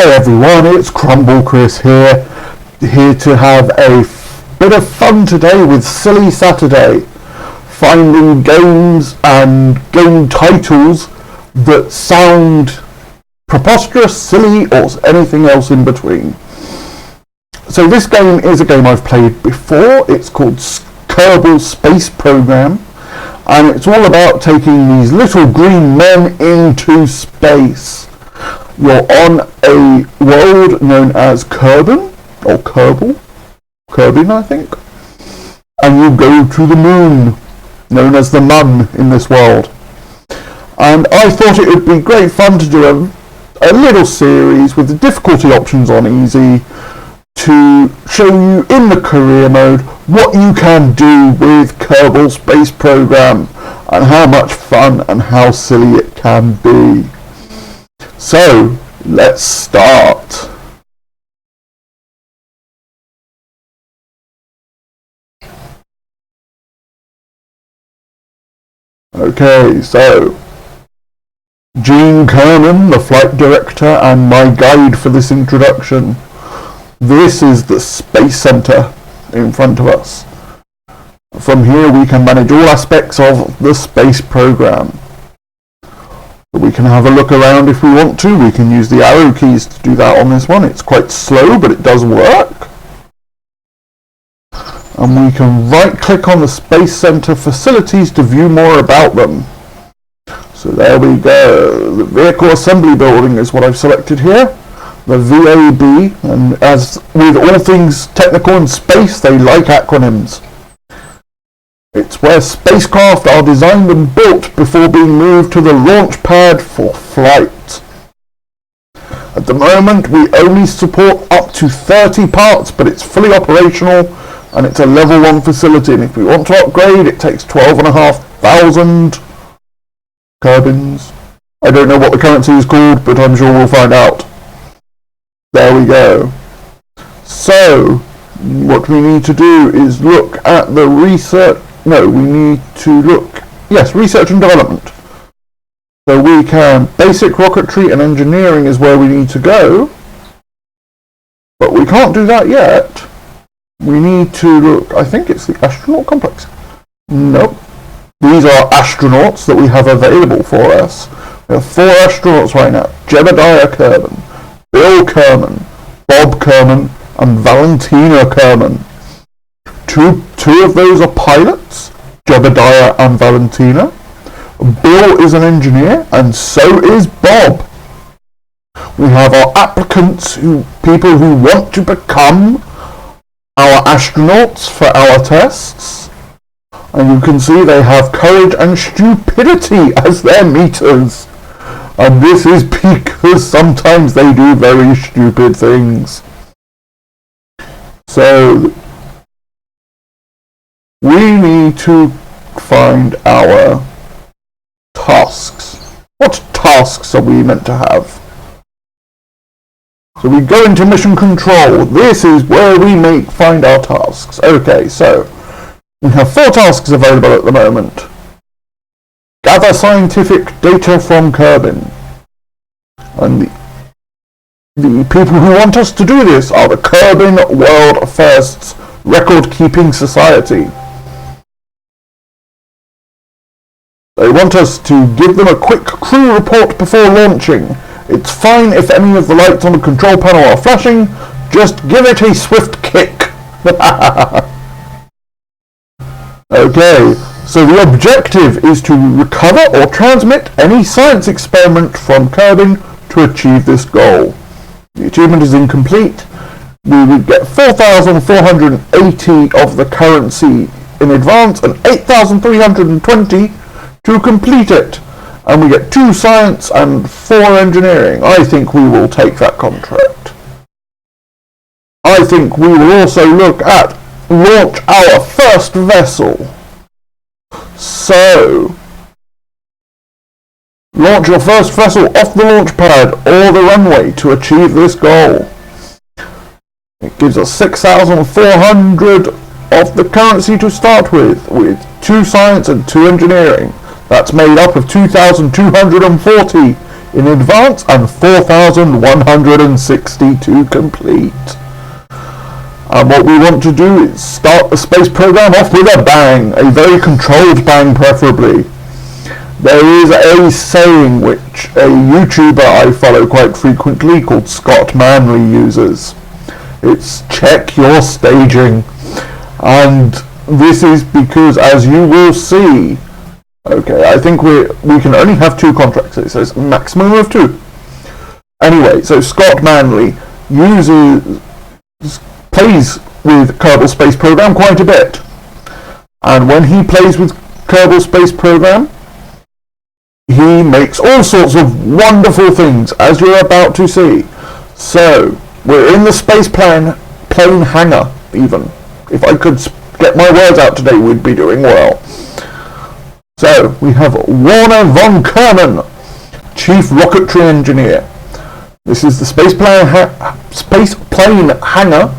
Hi everyone, it's CrumbleChris here to have a bit of fun today with Silly Saturday, finding games and game titles that sound preposterous, silly, or anything else in between. So this game is a game I've played before. It's called Kerbal Space Program, and it's all about taking these little green men into space. You're on a world known as Kerbin, or Kerbin I think, and you go to the moon, known as the Mun in this world. And I thought it would be great fun to do a little series with the difficulty options on easy to show you in the career mode what you can do with Kerbal Space Program and how much fun and how silly it can be. So, let's start. Okay, so Gene Kerman, the flight director and my guide for this introduction. This is the Space Center in front of us. From here we can manage all aspects of the space program. We can have a look around if we want to. We can use the arrow keys to do that on this one. It's quite slow, but it does work. And we can right-click on the Space Center facilities to view more about them. So there we go. The Vehicle Assembly Building is what I've selected here. The VAB, and as with all things technical in space, they like acronyms. It's where spacecraft are designed and built before being moved to the launch pad for flight. At the moment, we only support up to 30 parts, but it's fully operational and it's a level 1 facility. And if we want to upgrade, it takes 12,500 Kerbins. I don't know what the currency is called, but I'm sure we'll find out. There we go. So, what we need to do is look at the research. No, we need to look, yes, research and development. So we can, basic rocketry and engineering is where we need to go, but we can't do that yet. We need to look, I think it's the astronaut complex. Nope. These are astronauts that we have available for us. We have 4 astronauts right now. Jebediah Kerman, Bill Kerman, Bob Kerman, and Valentina Kerman. Two of those are pilots, Jebediah and Valentina. Bill is an engineer, and so is Bob. We have our applicants, people who want to become our astronauts for our tests. And you can see they have courage and stupidity as their meters. And this is because sometimes they do very stupid things. So we need to find our tasks. What tasks are we meant to have? So we go into mission control. This is where we find our tasks. Okay, so we have 4 tasks available at the moment. Gather scientific data from Kerbin. And the people who want us to do this are the Kerbin World Firsts Record Keeping Society. They want us to give them a quick crew report before launching. It's fine if any of the lights on the control panel are flashing, just give it a swift kick. Okay, so the objective is to recover or transmit any science experiment from Kerbin to achieve this goal. The achievement is incomplete. We would get 4,480 of the currency in advance and 8,320 to complete it, and we get 2 science and 4 engineering. I think we will take that contract. I think we will also look at launch our first vessel. So, launch your first vessel off the launch pad or the runway to achieve this goal. It gives us 6,400 of the currency to start with 2 science and 2 engineering. That's made up of 2,240 in advance and 4,160 to complete. And what we want to do is start the space program off with a bang, a very controlled bang preferably. There is a saying which a YouTuber I follow quite frequently called Scott Manley uses. It's check your staging. And this is because, as you will see, okay, I think we can only have 2 contracts. It says maximum of 2. Anyway, so Scott Manley plays with Kerbal Space Program quite a bit. And when he plays with Kerbal Space Program, he makes all sorts of wonderful things, as you're about to see. So, we're in the space plane hangar, even. If I could get my words out today, we'd be doing well. So, we have Warner von Kerman, Chief Rocketry Engineer. This is the space plane hangar.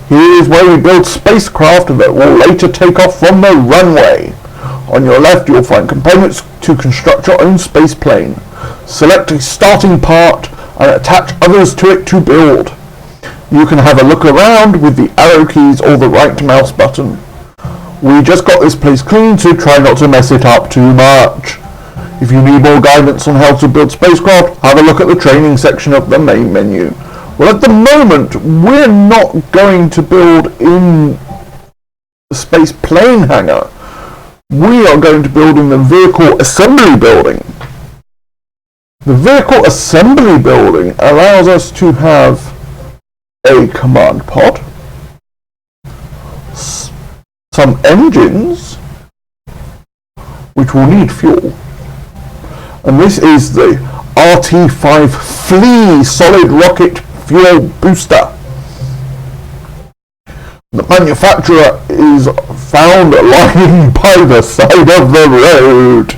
Here is where we build spacecraft that will later take off from the runway. On your left, you'll find components to construct your own space plane. Select a starting part and attach others to it to build. You can have a look around with the arrow keys or the right mouse button. We just got this place clean, so try not to mess it up too much. If you need more guidance on how to build spacecraft, have a look at the training section of the main menu. Well, at the moment, we're not going to build in the space plane hangar. We are going to build in the vehicle assembly building. The vehicle assembly building allows us to have a command pod, some engines, which will need fuel, and this is the RT-5 Flea solid rocket fuel booster. The manufacturer is found lying by the side of the road.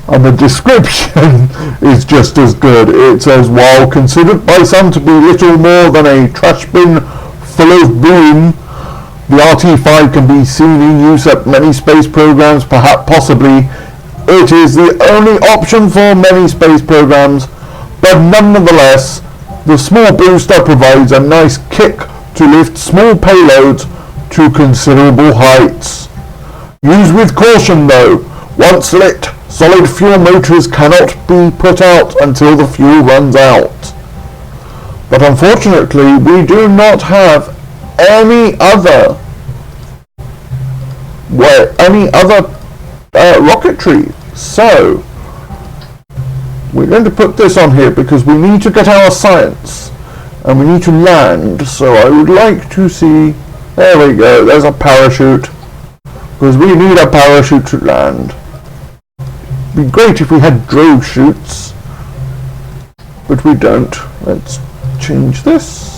And the description is just as good. It says, while considered by some to be little more than a trash bin full of boom, the RT-5 can be seen in use at many space programs, perhaps possibly. It is the only option for many space programs, but nonetheless, the small booster provides a nice kick to lift small payloads to considerable heights. Use with caution though. Once lit, solid fuel motors cannot be put out until the fuel runs out. But unfortunately, we do not have any other rocketry. So we're going to put this on here because we need to get our science and we need to land. So I would like to see, there we go, there's a parachute, because we need a parachute to land. It'd be great if we had drone chutes, but we don't. Let's change this.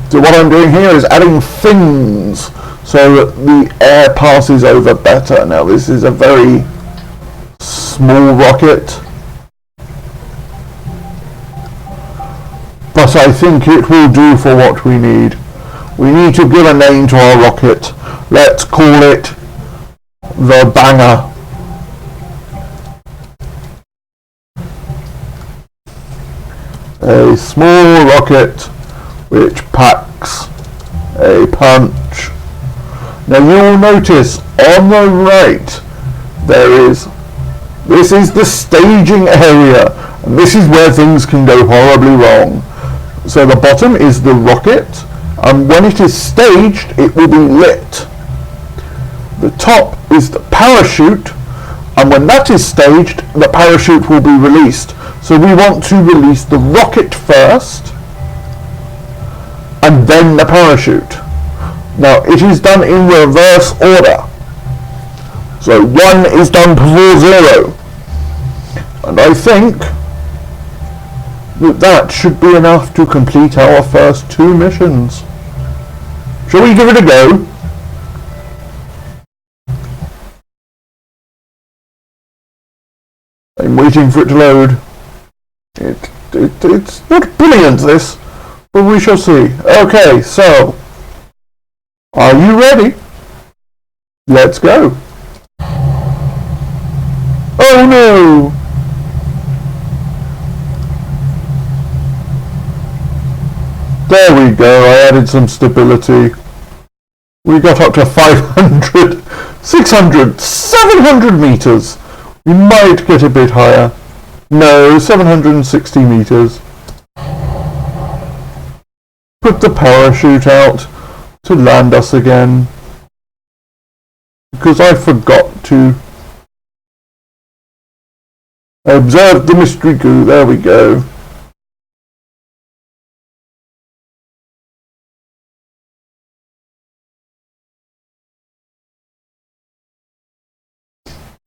So what I'm doing here is adding fins so that the air passes over better. Now this is a very small rocket, but I think it will do for what we need. We need to give a name to our rocket. Let's call it the Banger. A small rocket which packs a punch. Now you will notice on the right this is the staging area, and this is where things can go horribly wrong. So the bottom is the rocket, and when it is staged it will be lit. The top is the parachute, and when that is staged the parachute will be released. So we want to release the rocket first and then the parachute. Now it is done in reverse order. So 1 is done before 0. And I think that should be enough to complete our first 2 missions. Shall we give it a go? I'm waiting for it to load. It's not brilliant, this, but we shall see. Okay, so Are you ready? Let's go. Oh no! There we go, I added some stability. We got up to 500, 600, 700 meters. We might get a bit higher. No, 760 meters. Put the parachute out to land us again. Because I forgot to. I observed the mystery goo, there we go.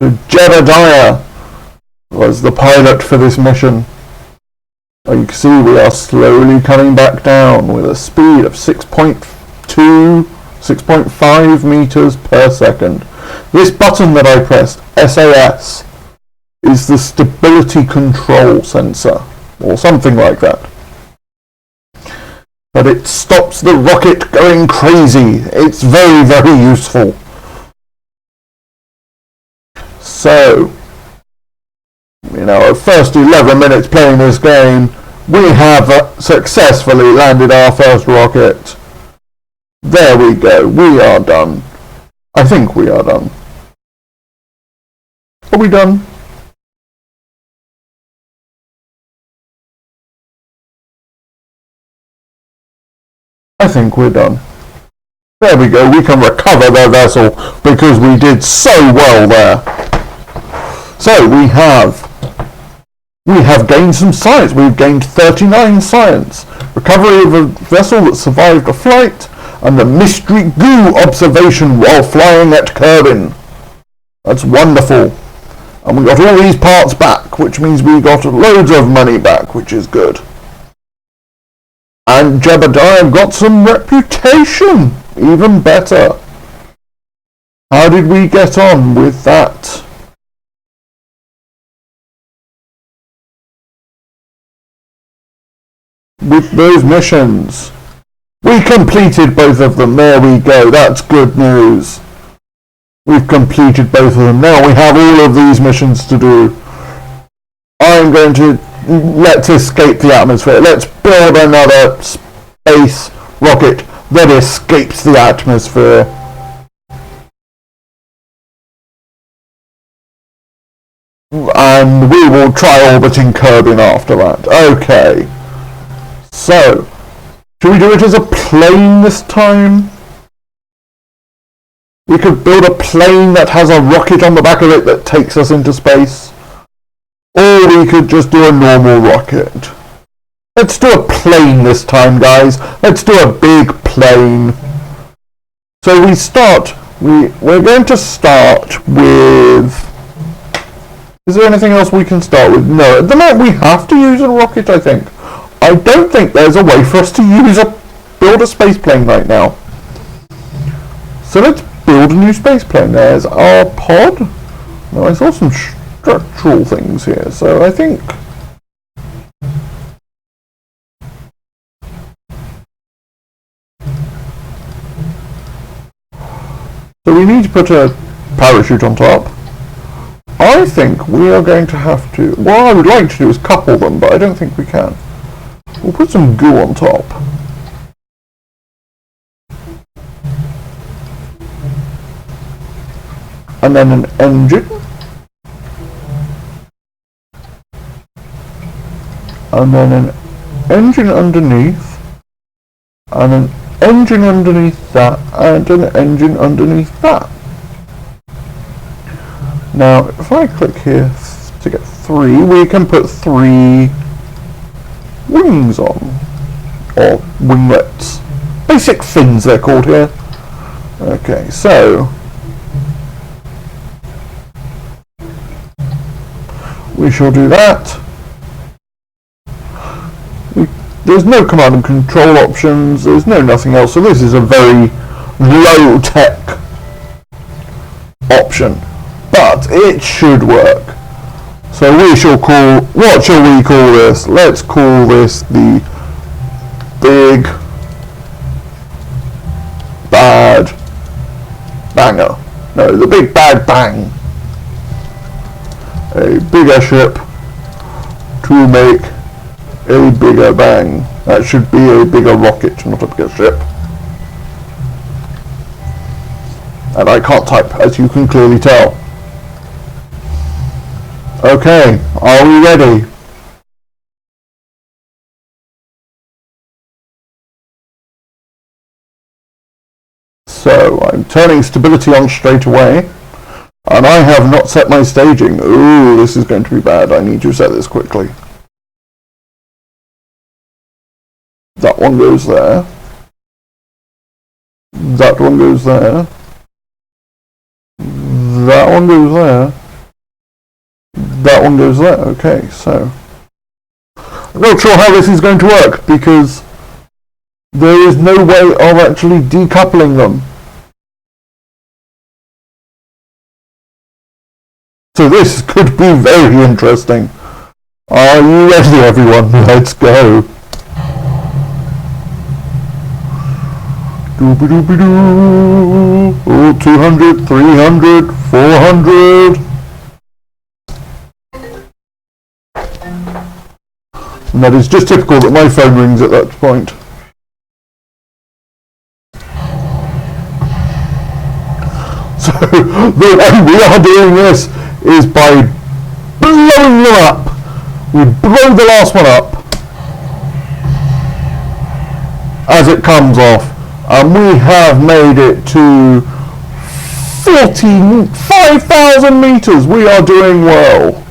So Jebediah was the pilot for this mission. You can see we are slowly coming back down with a speed of 6.2, 6.5 meters per second. This button that I pressed, SAS, is the stability control sensor, or something like that. But it stops the rocket going crazy. It's very, very useful. So, in our first 11 minutes playing this game, we have successfully landed our first rocket. There we go, we are done. I think we are done. Are we done? I think we're done. There we go, we can recover the vessel because we did so well there. So we have gained some science. We've gained 39 science. Recovery of a vessel that survived a flight, and the mystery goo observation while flying at Kerbin. That's wonderful. And we got all these parts back, which means we got loads of money back, which is good. And Jebediah got some reputation. Even better. How did we get on with that? With those missions. We completed both of them. There we go. That's good news. We've completed both of them. Now we have all of these missions to do. I'm going to let's escape the atmosphere. Let's build another space rocket that escapes the atmosphere. And we will try orbiting Kerbin after that. Okay. So, should we do it as a plane this time? We could build a plane that has a rocket on the back of it that takes us into space. Or we could just do a normal rocket. Let's do a plane this time, guys. Let's do a big plane. So we're going to start with... Is there anything else we can start with? No, at the moment we have to use a rocket, I think. I don't think there's a way for us to build a space plane right now. So let's build a new space plane. There's our pod. Now I saw some structural things here, so I think... So we need to put a parachute on top. I think we are going to have to... What I would like to do is couple them, but I don't think we can. We'll put some goo on top. And then an engine. And then an engine underneath. And an engine underneath that. And an engine underneath that. Now, if I click here to get 3, we can put 3 wings on, or winglets. Basic fins they're called here. Okay, so we shall do that. There's no command and control options, there's no nothing else, so this is a very low tech option, but it should work. So we shall call, what shall we call this? Let's call this the Big Bad No, the big bad bang. A bigger ship to make a bigger bang. That should be a bigger rocket, not a bigger ship. And I can't type, as you can clearly tell. Okay, are we ready? So, I'm turning stability on straight away. And I have not set my staging. Ooh, this is going to be bad. I need to set this quickly. That one goes there. That one goes there. That one goes there. That one goes there. Okay, so I'm not sure how this is going to work because there is no way of actually decoupling them. So this could be very interesting. Are you ready, everyone? Let's go. Doobie-doobie-doo. Oh, 200, 300, 400. And that is just typical that my phone rings at that point. So the way we are doing this is by blowing them up. We blow the last one up as it comes off, and we have made it to 45,000 meters. We are doing well.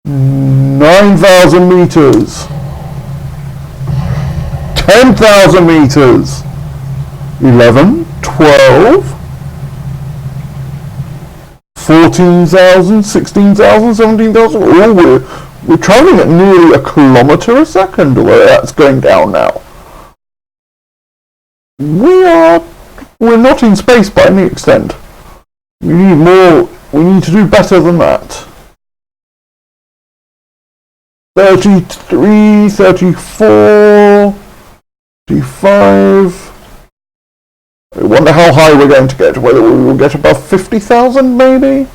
9,000 meters. 10,000 meters. 11, 12, 14,000, 16,000, 17,000. Oh, we're traveling at nearly a kilometer a second, although that's going down now. We're not in space by any extent. We need more. We need to do better than that. 33, 34, 35. I wonder how high we're going to get, whether we will get above 50,000 maybe?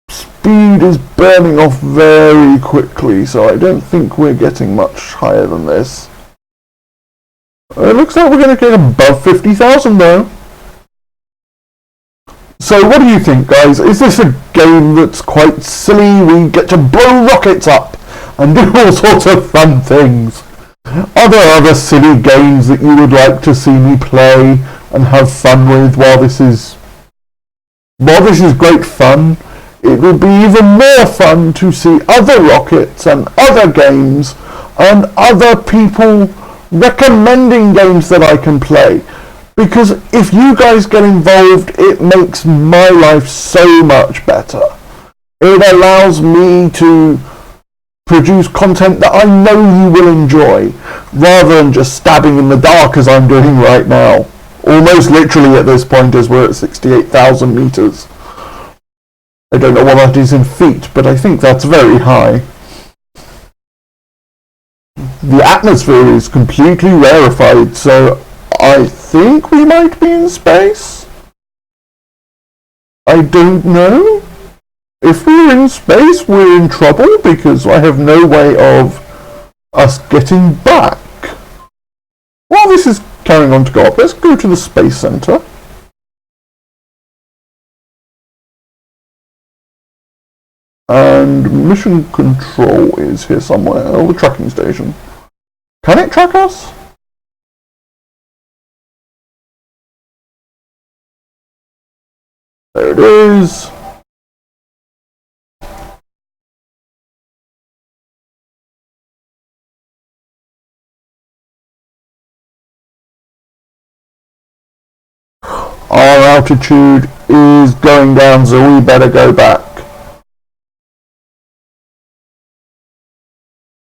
Speed is burning off very quickly, so I don't think we're getting much higher than this. It looks like we're going to get above 50,000 though. So what do you think, guys? Is this a game that's quite silly? We get to blow rockets up and do all sorts of fun things. Are there other silly games that you would like to see me play and have fun with while this is great fun? It would be even more fun to see other rockets and other games and other people recommending games that I can play. Because if you guys get involved, it makes my life so much better. It allows me to produce content that I know you will enjoy, rather than just stabbing in the dark as I'm doing right now. Almost literally at this point, as we're at 68,000 meters. I don't know what that is in feet, but I think that's very high. The atmosphere is completely rarefied, so I think we might be in space. I don't know. If we're in space, we're in trouble because I have no way of us getting back. While this is carrying on to go up, let's go to the Space Center. And mission control is here somewhere. Oh, the tracking station. Can it track us? There it is. Our altitude is going down, so we better go back.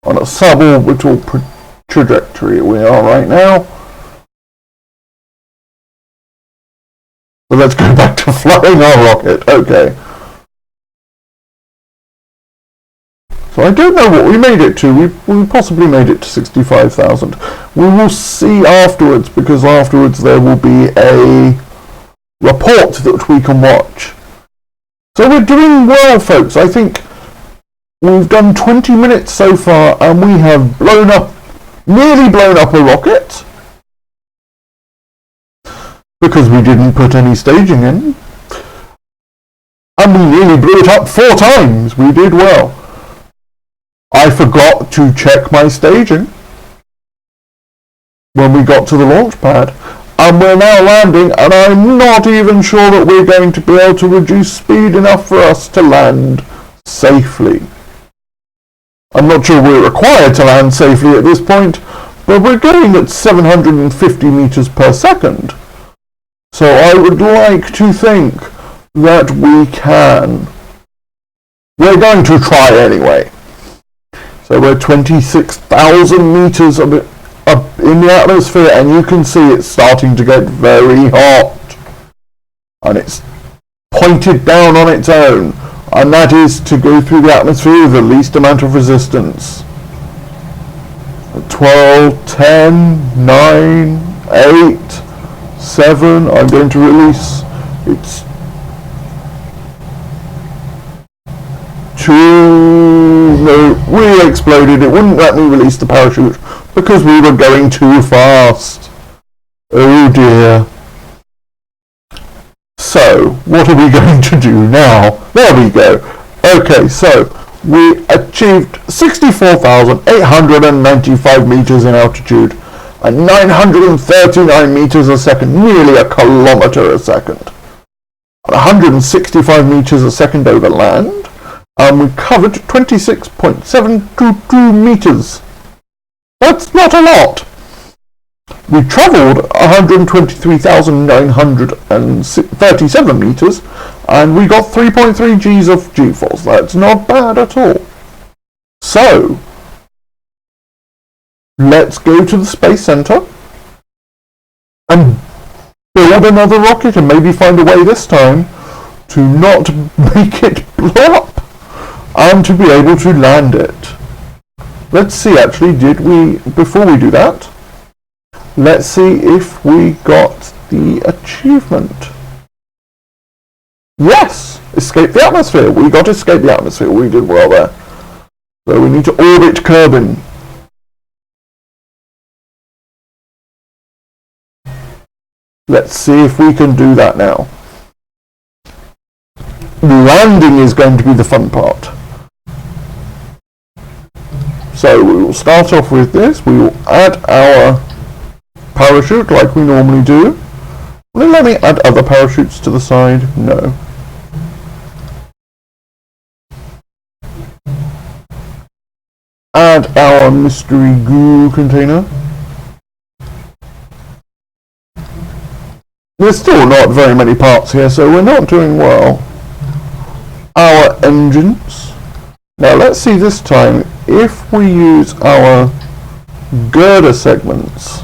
On a suborbital trajectory we are right now. So let's go back to flying our rocket. Okay. So So I don't know what we made it to. We possibly made it to 65,000. We will see afterwards, because afterwards there will be a report that we can watch. So we're doing well, folks. I think we've done 20 minutes so far, and we have nearly blown up a rocket. Because we didn't put any staging in. And we nearly blew it up 4 times. We did well. I forgot to check my staging when we got to the launch pad. And we're now landing, and I'm not even sure that we're going to be able to reduce speed enough for us to land safely. I'm not sure we're required to land safely at this point, but we're going at 750 meters per second. So I would like to think that we can. We're going to try anyway. So we're 26,000 meters up in the atmosphere, and you can see it's starting to get very hot. And it's pointed down on its own, and that is to go through the atmosphere with the least amount of resistance. 12, 10, 9, 8, 7, I'm going to release, it's 2, no, we exploded, it wouldn't let me release the parachute because we were going too fast. Oh dear. So, what are we going to do now? There we go. Okay, so we achieved 64,895 meters in altitude and 939 meters a second, nearly a kilometer a second. 165 meters a second over land, and we covered 26.722 meters. That's not a lot. We travelled 123,937 meters, and we got 3.3 Gs of G-force. That's not bad at all. So, let's go to the Space Center and build another rocket, and maybe find a way this time to not make it blow up and to be able to land it. Let's see, actually, before we do that, let's see if we got the achievement. Yes! Escape the atmosphere. We got escape the atmosphere. We did well there. So we need to orbit Kerbin. Let's see if we can do that now. Landing is going to be the fun part. So we will start off with this. We will add our parachute like we normally do. Will it let me add other parachutes to the side? No. Add our mystery goo container. There's still not very many parts here, so we're not doing well. Our engines. Now let's see this time if we use our girder segments.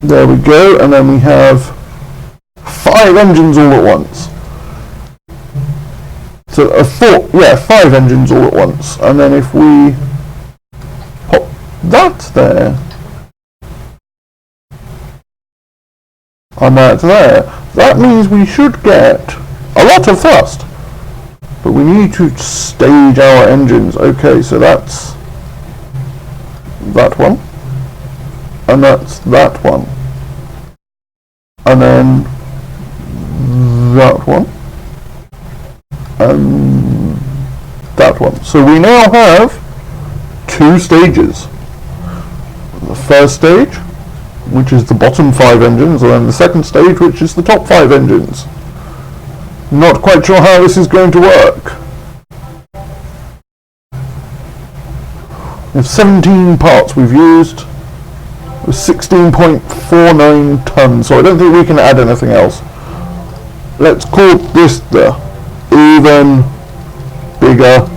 There we go, and then we have 5 engines all at once. So 5 engines all at once, and then if we pop that there, and that there, that means we should get a lot of thrust. But we need to stage our engines. Okay, so that's that one, and that's that one, and then that one, and that one. So we now have 2 stages. The first stage, which is the bottom 5 engines, and then the second stage, which is the top 5 engines. Not quite sure how this is going to work. We have 17 parts we've used. 16.49 tons, so I don't think we can add anything else. Let's call this the even bigger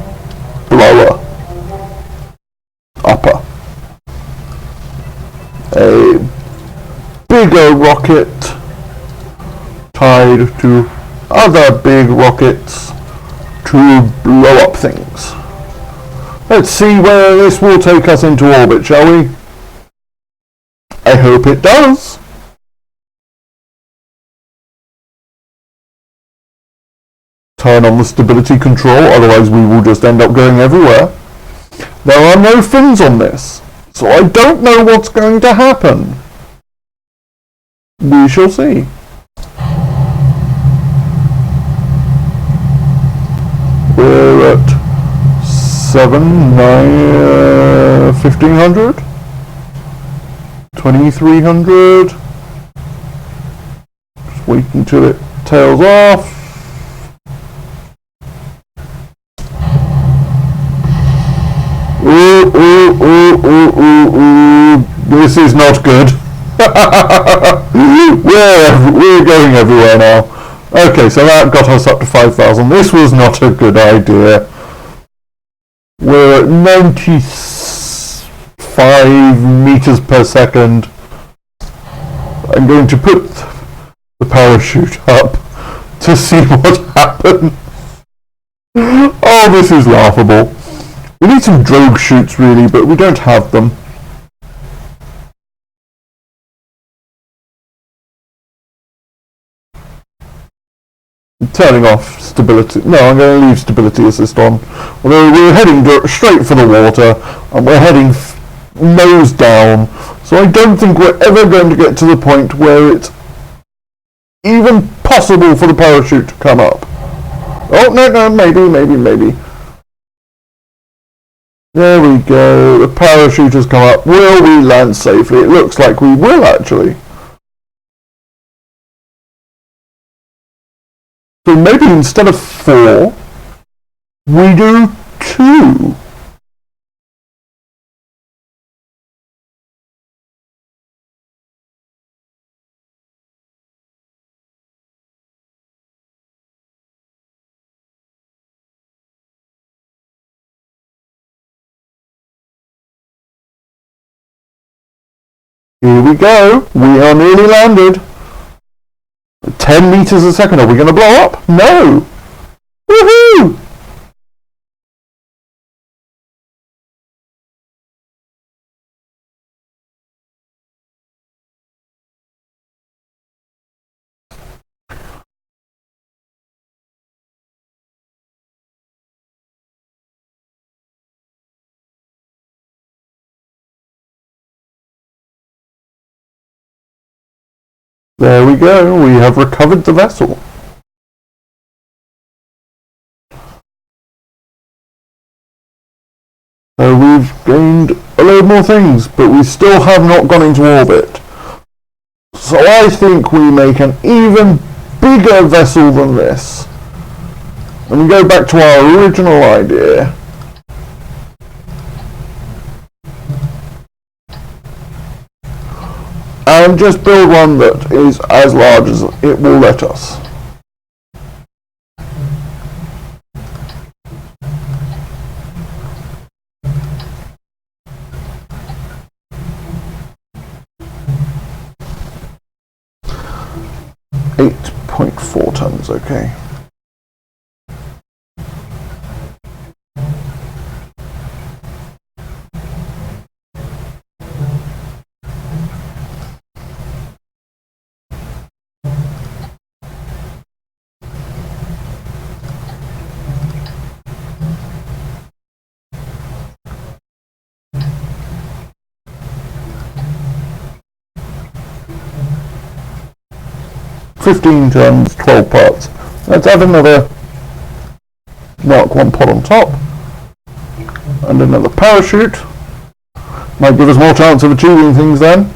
blower. Upper. A bigger rocket tied to other big rockets to blow up things. Let's see where this will take us into orbit, shall we? I hope it does. Turn on the stability control, otherwise we will just end up going everywhere. There are no fins on this, so I don't know what's going to happen. We shall see. We're at 1500, 2300. Just wait until it tails off. Ooh. This is not good. We're going everywhere now. Okay, so that got us up to 5,000. This was not a good idea. We're at 95 meters per second. I'm going to put the parachute up to see what happens. Oh, this is laughable. We need some drogue chutes really, but we don't have them. Turning off stability. No, I'm going to leave stability assist on. Although we're heading straight for the water, and we're heading nose down, so I don't think we're ever going to get to the point where it's even possible for the parachute to come up. Oh, no, maybe. There we go. The parachute has come up. Will we land safely? It looks like we will, actually. So maybe instead of 4, we do 2. Here we go. We are nearly landed. 10 meters a second. Are we going to blow up? No. Woohoo! There we go, we have recovered the vessel. So we've gained a load more things, but we still have not gone into orbit. So I think we make an even bigger vessel than this. And we go back to our original idea. And just build one that is as large as it will let us. .4 tons, okay. .15 tons, 12 parts. Let's add another Mark 1 pod on top. And another parachute. Might give us more chance of achieving things then.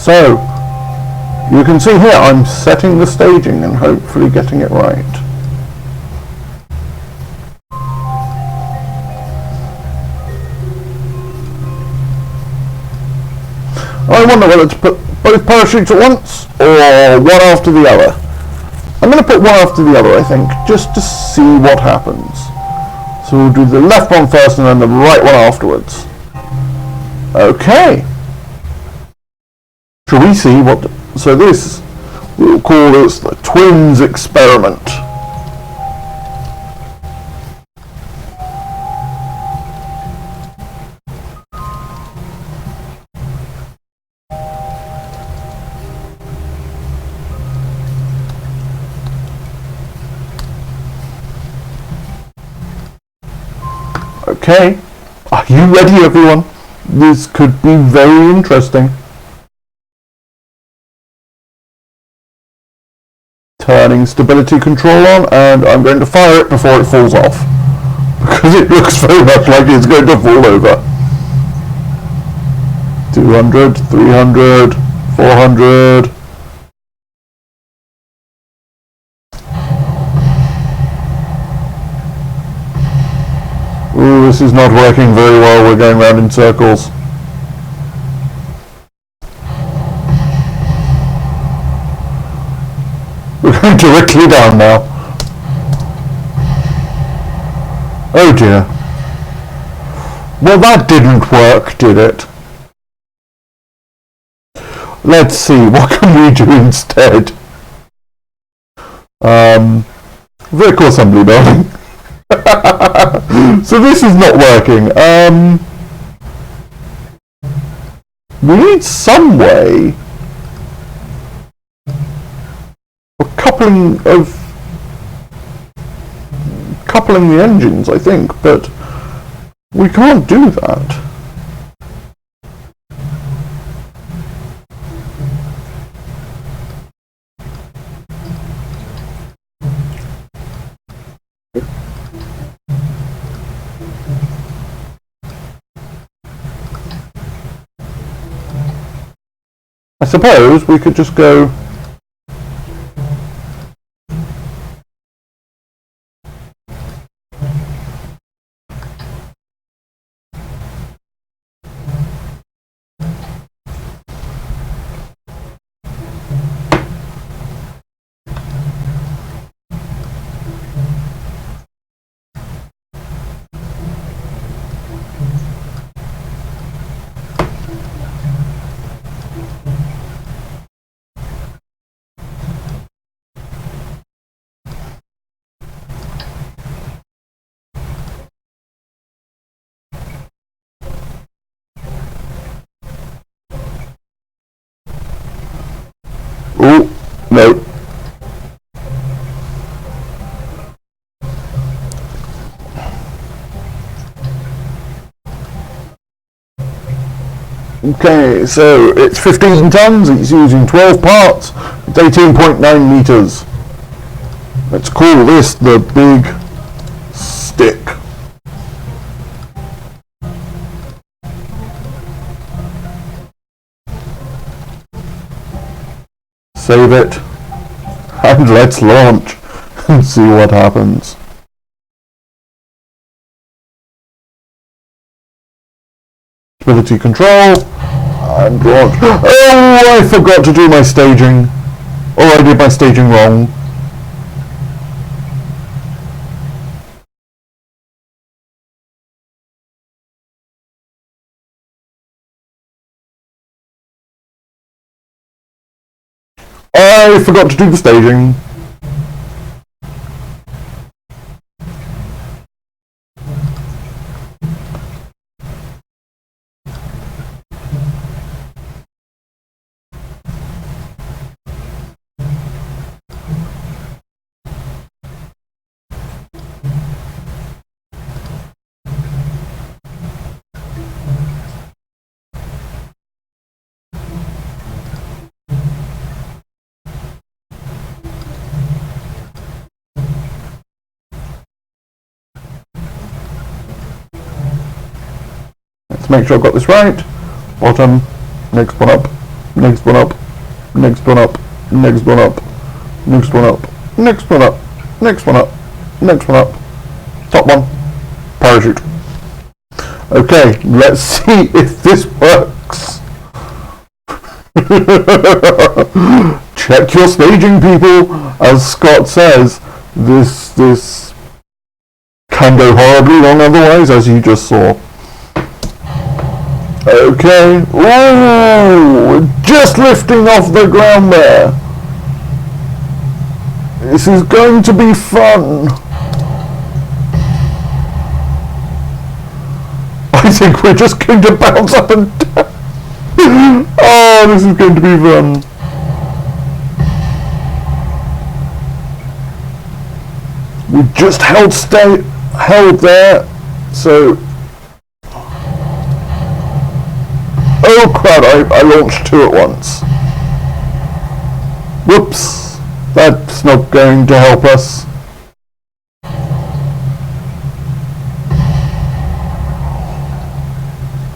So, you can see here I'm setting the staging and hopefully getting it right. I wonder whether to put both parachutes at once or one after the other. I'm going to put one after the other, I think, just to see what happens. So we'll do the left one first and then the right one afterwards. Okay. Shall we see what... So this, we'll call this the twins experiment. Okay, are you ready, everyone? This could be very interesting. Turning stability control on, and I'm going to fire it before it falls off, because it looks very much like it's going to fall over. 200, 300, 400... Ooh, this is not working very well. We're going round in circles. We're going directly down now. Oh dear. Well, that didn't work, did it? Let's see, what can we do instead? Vehicle assembly building. So this is not working. We need some way of coupling the engines, I think, but we can't do that. I suppose we could just go oh, no. Okay, so it's 15 tons, it's using 12 parts, it's 18.9 meters. Let's call this the big stick. Save it, and let's launch and see what happens. Stability control, and launch. Oh, I forgot to do my staging. Or I did my staging wrong. I forgot to do the staging. Let's make sure I've got this right. Bottom, next one up. Next one up. Next one up. Next one up. Next one up. Next one up. Next one up. Next one up. Top one. Parachute. Okay, let's see if this works. Check your staging, people. As Scott says, this can go horribly wrong otherwise, as you just saw. Okay. Ooh, just lifting off the ground there. This is going to be fun. I think we're just going to bounce up and down. Oh, this is going to be fun. We just held there, so... Oh crud, I launched two at once. Whoops, that's not going to help us.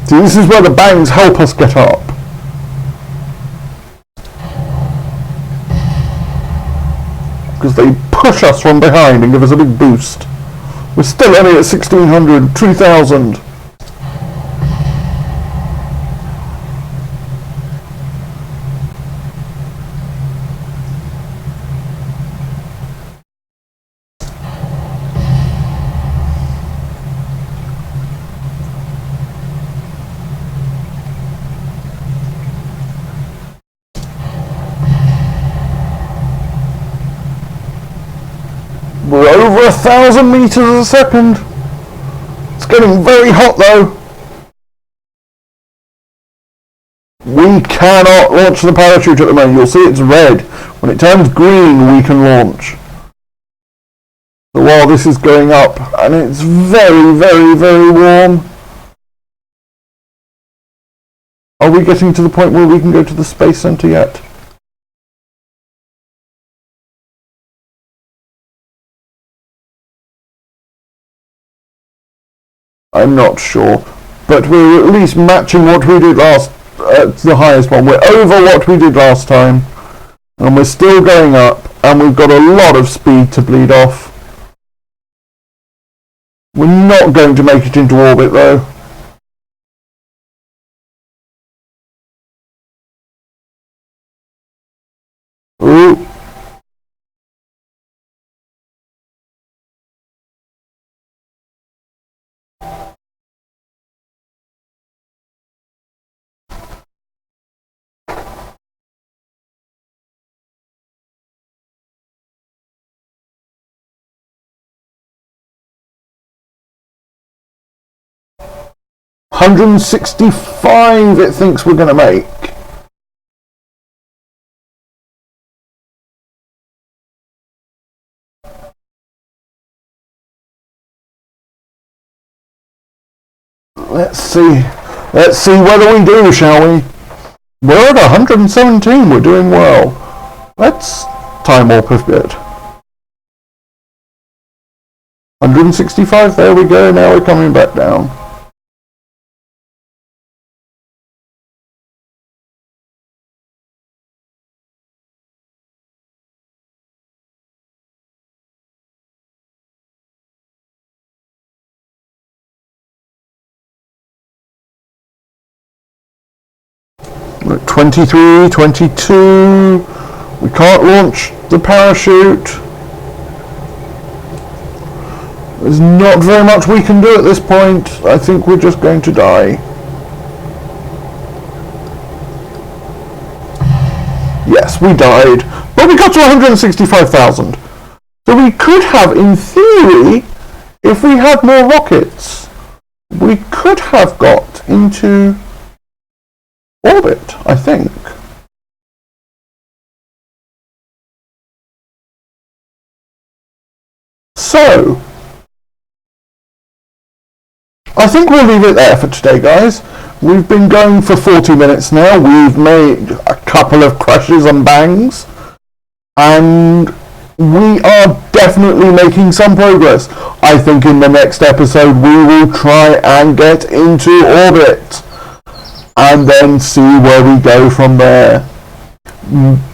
See, this is where the bangs help us get up. Because they push us from behind and give us a big boost. We're still only at 1600, 2000. We're over 1,000 meters a second. It's getting very hot though. We cannot launch the parachute at the moment. You'll see it's red. When it turns green, we can launch. So while this is going up, and it's very, very, very warm. Are we getting to the point where we can go to the Space Center yet? I'm not sure, but we're at least matching what we did last, the highest one. We're over what we did last time, and we're still going up, and we've got a lot of speed to bleed off. We're not going to make it into orbit though. Ooh. $165 it thinks we're going to make. Let's see whether we do, shall we? We're at 117, we're doing well. Let's time warp a bit. 165, there we go, now we're coming back down. We're at 23, 22, we can't launch the parachute. There's not very much we can do at this point. I think we're just going to die. Yes, we died, but we got to 165,000. So we could have, in theory, if we had more rockets, we could have got into orbit, I think. So, I think we'll leave it there for today, guys. We've been going for 40 minutes now. We've made a couple of crashes and bangs, and we are definitely making some progress. I think in the next episode we will try and get into orbit. and then see where we go from there.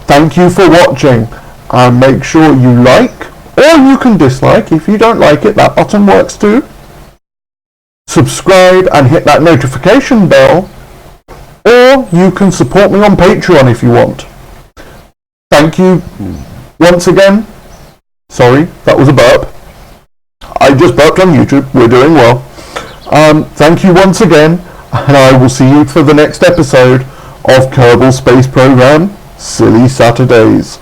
Thank you for watching, and make sure you like, or you can dislike if you don't like it, that button works too. Subscribe and hit that notification bell, or you can support me on Patreon if you want. Thank you once again. Sorry, that was a burp. I just burped on YouTube. We're doing well. Thank you once again, and I will see you for the next episode of Kerbal Space Program Silly Saturdays.